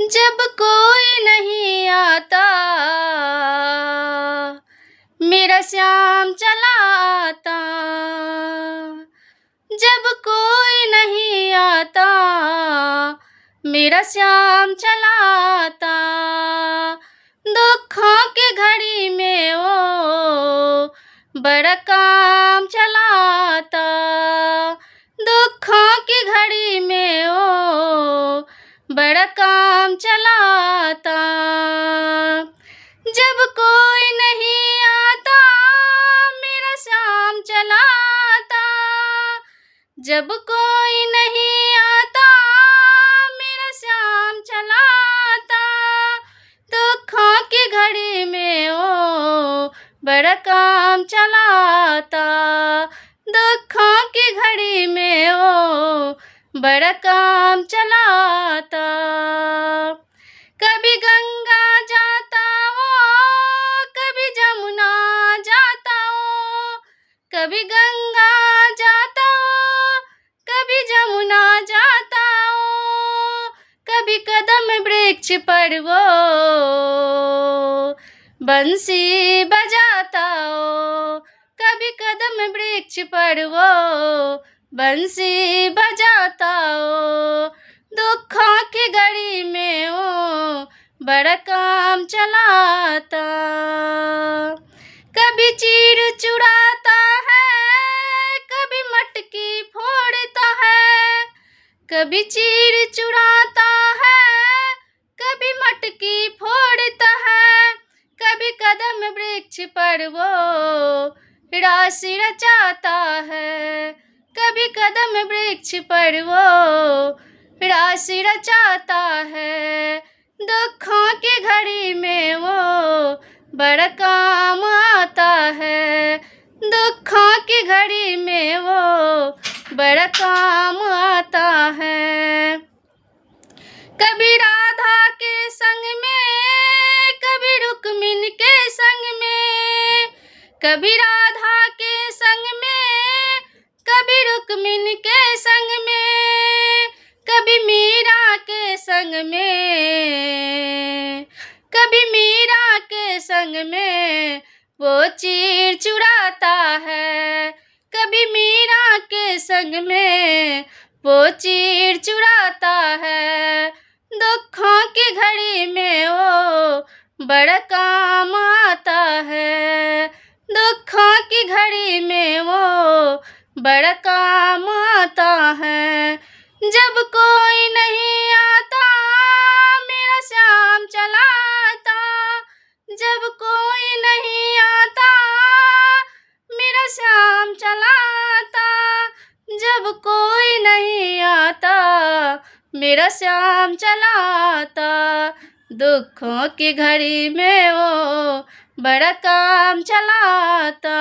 जब कोई नहीं आता मेरा श्याम चला आता। जब कोई नहीं आता मेरा श्याम चला आता। दुखों की घड़ी में वो बड़ा काम चलाता। दुखों की घड़ी में वो बड़ा काम चलाता। जब कोई नहीं आता मेरा श्याम चलाता। जब कोई नहीं आता मेरा श्याम चलाता। दुखों की घड़ी में वो बड़ा काम चलाता। दुखों की घड़ी में वो बड़ा काम चलाता। कभी गंगा जाता वो कभी जमुना जाता वो। कभी गंगा जाता वो कभी जमुना जाता वो। कभी कदम वृक्ष पर वो बंसी बजाता हो। कभी कदम वृक्ष पर वो बंसी बजाता हो। दुखों की घड़ी में वो बड़ा काम चलाता। कभी चीर चुराता है कभी मटकी फोड़ता है। कभी चीर चुराता है कभी मटकी फोड़ता है। कभी कदम वृक्ष पर वो राशि रचाता है। कभी कदम वृक्ष पर वो राशि रचाता है। दुखों की घड़ी में वो बड़ा काम आता है। दुखों की घड़ी में वो बड़ा काम आता है। कभी राधा के संग में कभी रुक्मिणी के संग में। कभी राधा के संग में कभी रुक्मिणी के संग में। कभी मीरा के संग में कभी मीरा के संग में वो चीर चुराता है। कभी मीरा के संग में वो चीर चुराता है। दुखों की घड़ी में वो बड़ा काम आता है। दुखों की घड़ी में वो बड़ा काम आता है। जब कोई नहीं आता मेरा श्याम चलाता। जब कोई नहीं आता मेरा श्याम चलाता। जब कोई नहीं आता मेरा श्याम चलाता। दुखों की घड़ी में वो बड़ा काम चलाता।